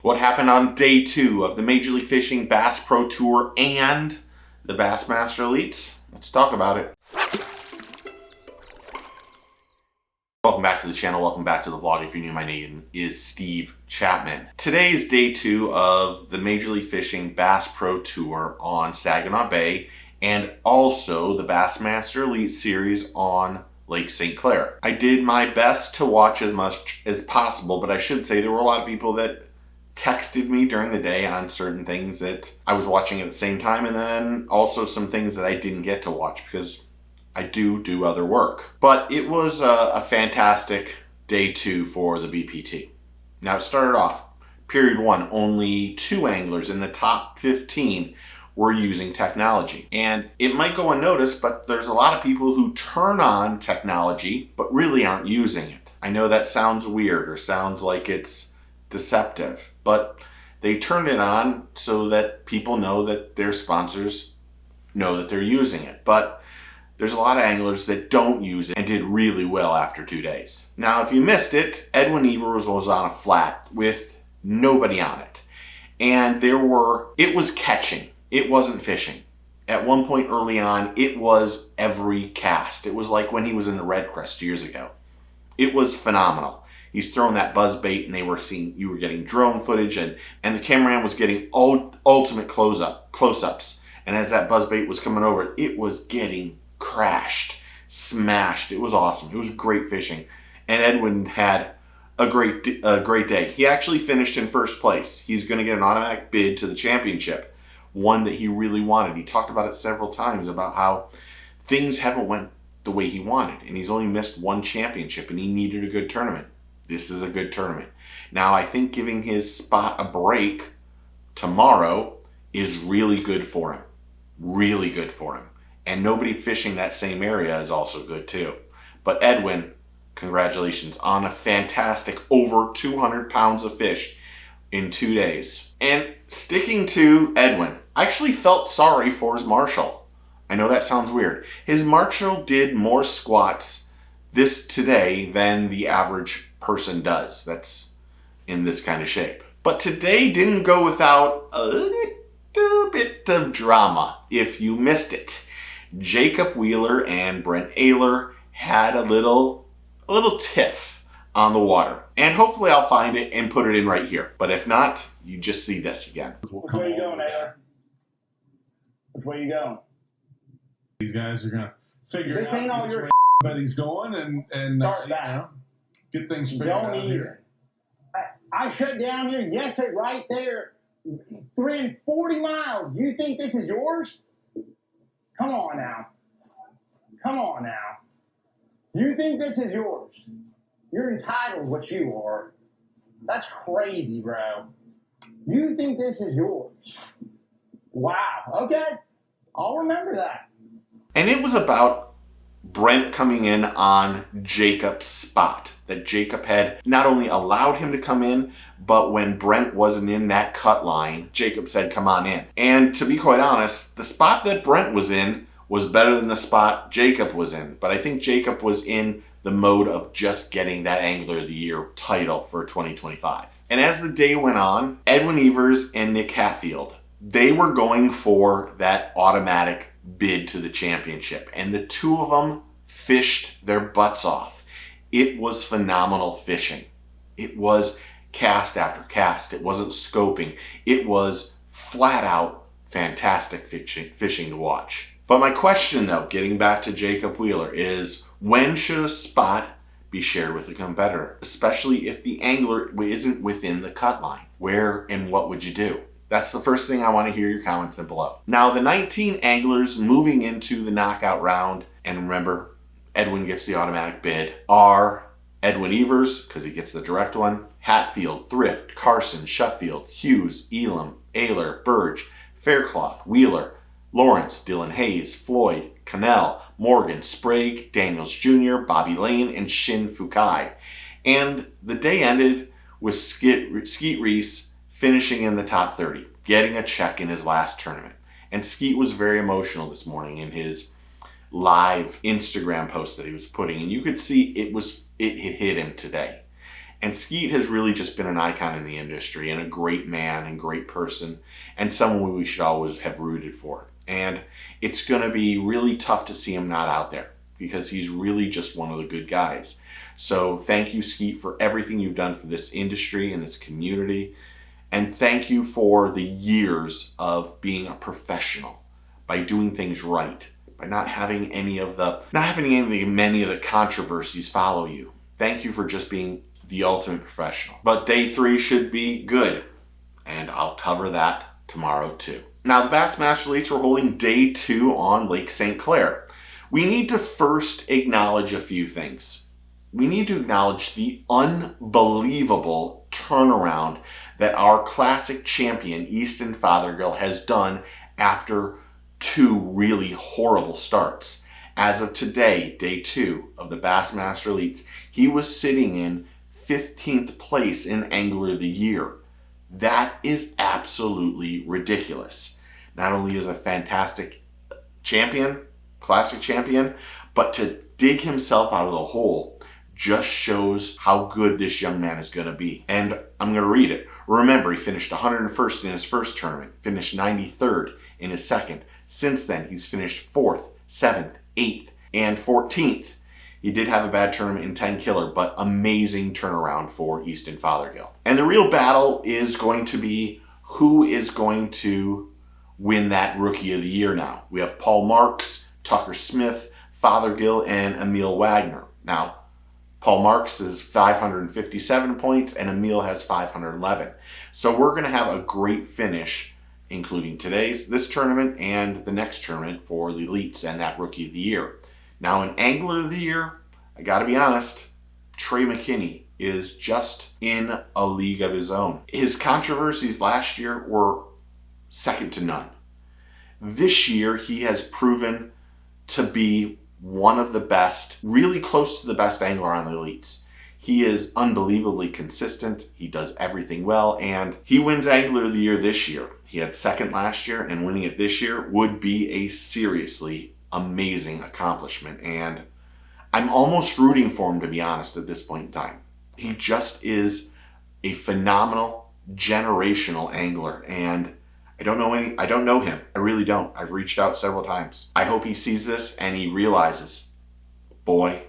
What happened on day 2 of the Major League Fishing Bass Pro Tour and the Bassmaster Elites? Let's talk about it. Welcome back to the channel, welcome back to the vlog. If you're new, my name is Steve Chapman. Today is day 2 of the Major League Fishing Bass Pro Tour on Saginaw Bay and also the Bassmaster Elite Series on Lake St. Clair. I did my best to watch as much as possible, but I should say there were a lot of people that texted me during the day on certain things that I was watching at the same time, and then also some things that I didn't get to watch because I do other work. But it was a fantastic day 2 for the BPT. Now it started off, period 1, only 2 anglers in the top 15 were using technology. And it might go unnoticed, but there's a lot of people who turn on technology but really aren't using it. I know that sounds weird or sounds like it's deceptive, but they turn it on so that people know that their sponsors know that they're using it. But there's a lot of anglers that don't use it and did really well after 2 days. Now, if you missed it, Edwin Evers was on a flat with nobody on it. And it was catching. It wasn't fishing. At one point early on, it was every cast. It was like when he was in the Red Crest years ago. It was phenomenal. He's throwing that buzz bait and you were getting drone footage and the cameraman was getting ultimate close-ups. And as that buzz bait was coming over, it was getting crashed, smashed. It was awesome. It was great fishing. And Edwin had a great day. He actually finished in first place. He's going to get an automatic bid to the championship, one that he really wanted. He talked about it several times about how things haven't went the way he wanted, and he's only missed one championship, and he needed a good tournament. This is a good tournament. Now, I think giving his spot a break tomorrow is really good for him. Really good for him. And nobody fishing that same area is also good too. But Edwin, congratulations on a fantastic over 200 pounds of fish in 2 days. And sticking to Edwin, I actually felt sorry for his marshal. I know that sounds weird. His marshal did more squats today than the average person does that's in this kind of shape. But today didn't go without a little bit of drama. If you missed it, Jacob Wheeler and Brent Ayler had a little tiff on the water. And hopefully I'll find it and put it in right here. But if not, you just see this again. Which way you going, Ayler? Which way you going? These guys are gonna figure this out ain't all which your way he's going and start that. Get things figured out here. I shut down here yesterday right there, 340 miles. You think this is yours? Come on now. Come on now. You think this is yours? You're entitled what you are. That's crazy, bro. You think this is yours? Wow. Okay. I'll remember that. And it was about Brent coming in on Jacob's spot. That Jacob had not only allowed him to come in, but when Brent wasn't in that cut line, Jacob said, come on in. And to be quite honest, the spot that Brent was in was better than the spot Jacob was in. But I think Jacob was in the mode of just getting that Angler of the Year title for 2025. And as the day went on, Edwin Evers and Nick Hatfield, they were going for that automatic bid to the championship. And the two of them fished their butts off. It was phenomenal fishing. It was cast after cast. It wasn't scoping. It was flat out fantastic fishing to watch. But my question though, getting back to Jacob Wheeler, is when should a spot be shared with a competitor? Especially if the angler isn't within the cut line. Where and what would you do? That's the first thing I want to hear your comments in below. Now, the 19 anglers moving into the knockout round, and remember, Edwin gets the automatic bid, are Edwin Evers, because he gets the direct one, Hatfield, Thrift, Carson, Sheffield, Hughes, Elam, Ayler, Burge, Faircloth, Wheeler, Lawrence, Dylan Hayes, Floyd, Cannell, Morgan, Sprague, Daniels Jr., Bobby Lane, and Shin Fukai. And the day ended with Skeet Reese finishing in the top 30, getting a check in his last tournament. And Skeet was very emotional this morning in his live Instagram post that he was putting, and you could see it hit him today. And Skeet has really just been an icon in the industry and a great man and great person and someone we should always have rooted for. And it's going to be really tough to see him not out there because he's really just one of the good guys. So thank you, Skeet, for everything you've done for this industry and this community. And thank you for the years of being a professional by doing things right, by not having many of the controversies follow you. Thank you for just being the ultimate professional. But day 3 should be good, and I'll cover that tomorrow too. Now, the Bassmaster Elites are holding day 2 on Lake St. Clair. We need to first acknowledge a few things. We need to acknowledge the unbelievable turnaround that our classic champion, Easton Fothergill, has done after 2 really horrible starts. As of today, day 2 of the Bassmaster Elites, he was sitting in 15th place in Angler of the Year. That is absolutely ridiculous. Not only is a fantastic champion, classic champion, but to dig himself out of the hole just shows how good this young man is going to be. And I'm going to read it. Remember, he finished 101st in his first tournament, finished 93rd in his second. Since then, he's finished 4th, 7th, 8th, and 14th. He did have a bad tournament in 10 Killer, but amazing turnaround for Easton Fothergill. And the real battle is going to be who is going to win that Rookie of the Year now. We have Paul Marks, Tucker Smith, Fothergill, and Emil Wagner. Now, Paul Marks is 557 points, and Emil has 511. So we're going to have a great finish, including this tournament, and the next tournament for the Elites and that Rookie of the Year. Now, in Angler of the Year, I got to be honest, Trey McKinney is just in a league of his own. His controversies last year were second to none. This year, he has proven to be one of the best, really close to the best angler on the Elites. He is unbelievably consistent. He does everything well, and he wins Angler of the Year this year. He had second last year, and winning it this year would be a seriously amazing accomplishment. And I'm almost rooting for him, to be honest, at this point in time. He just is a phenomenal, generational angler, and I don't know him. I really don't. I've reached out several times. I hope he sees this and he realizes, boy,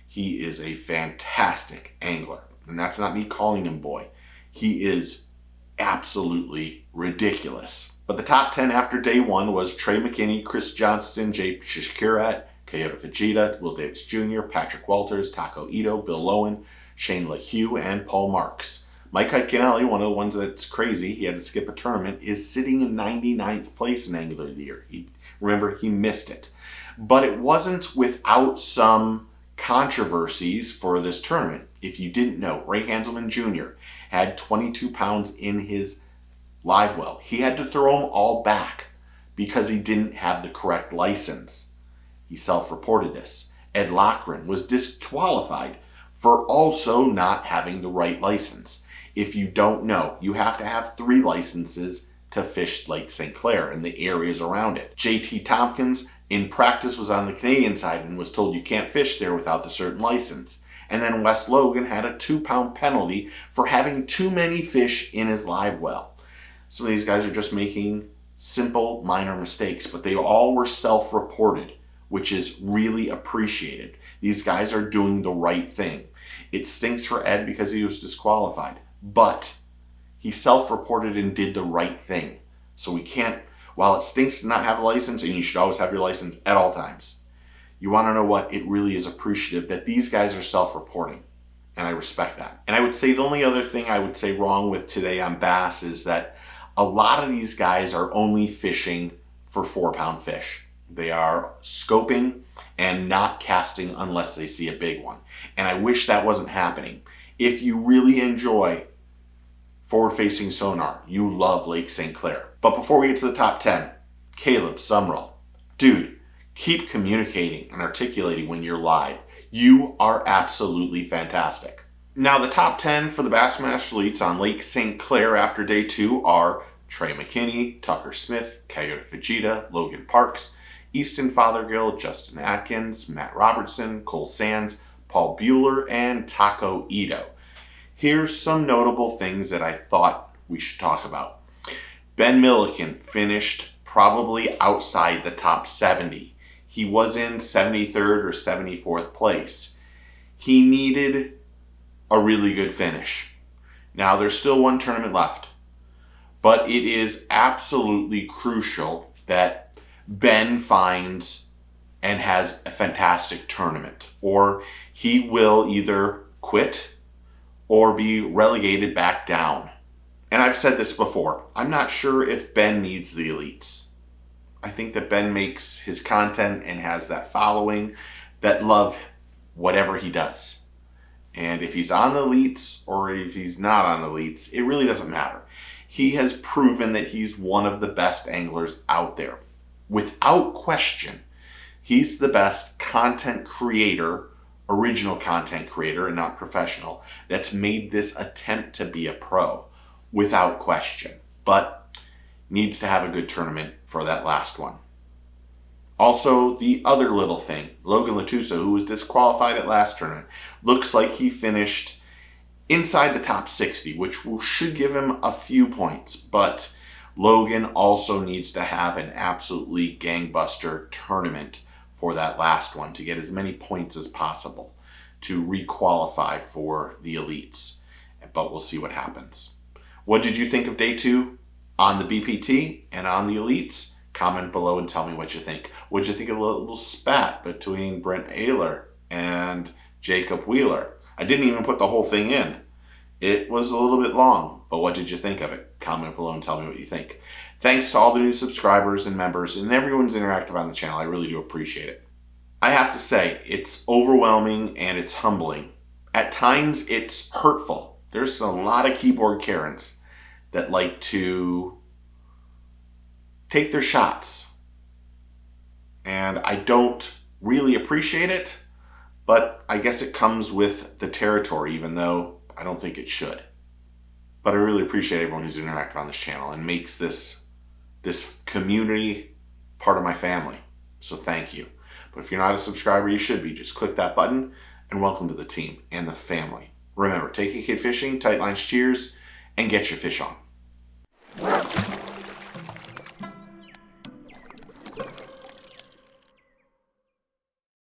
he is a fantastic angler. And that's not me calling him boy. He is absolutely ridiculous. But the top 10 after day 1 was Trey McKinney, Chris Johnston, Jay Shishkirat, Coyote Fajita, Will Davis Jr., Patrick Walters, Taco Ito, Bill Lowen, Shane LaHue, and Paul Marks. Mike Iaconelli, one of the ones that's crazy, he had to skip a tournament, is sitting in 99th place in Angler of the Year. Remember, he missed it. But it wasn't without some controversies for this tournament. If you didn't know, Ray Hanselman Jr. had 22 pounds in his live well. He had to throw them all back because he didn't have the correct license. He self-reported this. Ed Lochran was disqualified for also not having the right license. If you don't know, you have to have 3 licenses to fish Lake St. Clair and the areas around it. JT Tompkins in practice was on the Canadian side and was told you can't fish there without the certain license. And then Wes Logan had a 2-pound penalty for having too many fish in his live well. Some of these guys are just making simple, minor mistakes, but they all were self-reported, which is really appreciated. These guys are doing the right thing. It stinks for Ed because he was disqualified, but he self-reported and did the right thing. So we can't, while it stinks to not have a license, and you should always have your license at all times, you want to know what? It really is appreciative that these guys are self-reporting, and I respect that. And I would say the only other thing I would say wrong with today on bass is that a lot of these guys are only fishing for 4-pound fish. They are scoping and not casting unless they see a big one. And I wish that wasn't happening. If you really enjoy forward-facing sonar, you love Lake St. Clair. But before we get to the top 10, Caleb Sumrall. Dude, keep communicating and articulating when you're live. You are absolutely fantastic. Now, the top 10 for the Bassmaster Elites on Lake St. Clair after day 2 are Trey McKinney, Tucker Smith, Coyote Fajita, Logan Parks, Easton Fothergill, Justin Atkins, Matt Robertson, Cole Sands, Paul Bueller, and Taco Ito. Here's some notable things that I thought we should talk about. Ben Milliken finished probably outside the top 70. He was in 73rd or 74th place. He needed a really good finish. Now, there's still one tournament left, but it is absolutely crucial that Ben finds and has a fantastic tournament, or he will either quit or be relegated back down. And I've said this before, I'm not sure if Ben needs the elites. I think that Ben makes his content and has that following that love whatever he does. And if he's on the elites or if he's not on the elites, it really doesn't matter. He has proven that he's one of the best anglers out there. Without question, he's the best content creator, original content creator and not professional, that's made this attempt to be a pro. Without question. But needs to have a good tournament for that last one. Also, the other little thing, Logan Latusa, who was disqualified at last tournament, looks like he finished inside the top 60, which should give him a few points. But Logan also needs to have an absolutely gangbuster tournament for that last one to get as many points as possible to requalify for the elites. But we'll see what happens. What did you think of day 2 on the BPT and on the elites? Comment below and tell me what you think. What did you think of a little spat between Brent Ayler and Jacob Wheeler? I didn't even put the whole thing in. It was a little bit long, but what did you think of it? Comment below and tell me what you think. Thanks to all the new subscribers and members and everyone's interactive on the channel. I really do appreciate it. I have to say, it's overwhelming and it's humbling. At times, it's hurtful. There's a lot of keyboard Karens that like to take their shots. And I don't really appreciate it, but I guess it comes with the territory, even though I don't think it should. But I really appreciate everyone who's interactive on this channel and makes this community part of my family. So thank you. But if you're not a subscriber, you should be. Just click that button and welcome to the team and the family. Remember, take a kid fishing, tight lines, cheers, and get your fish on.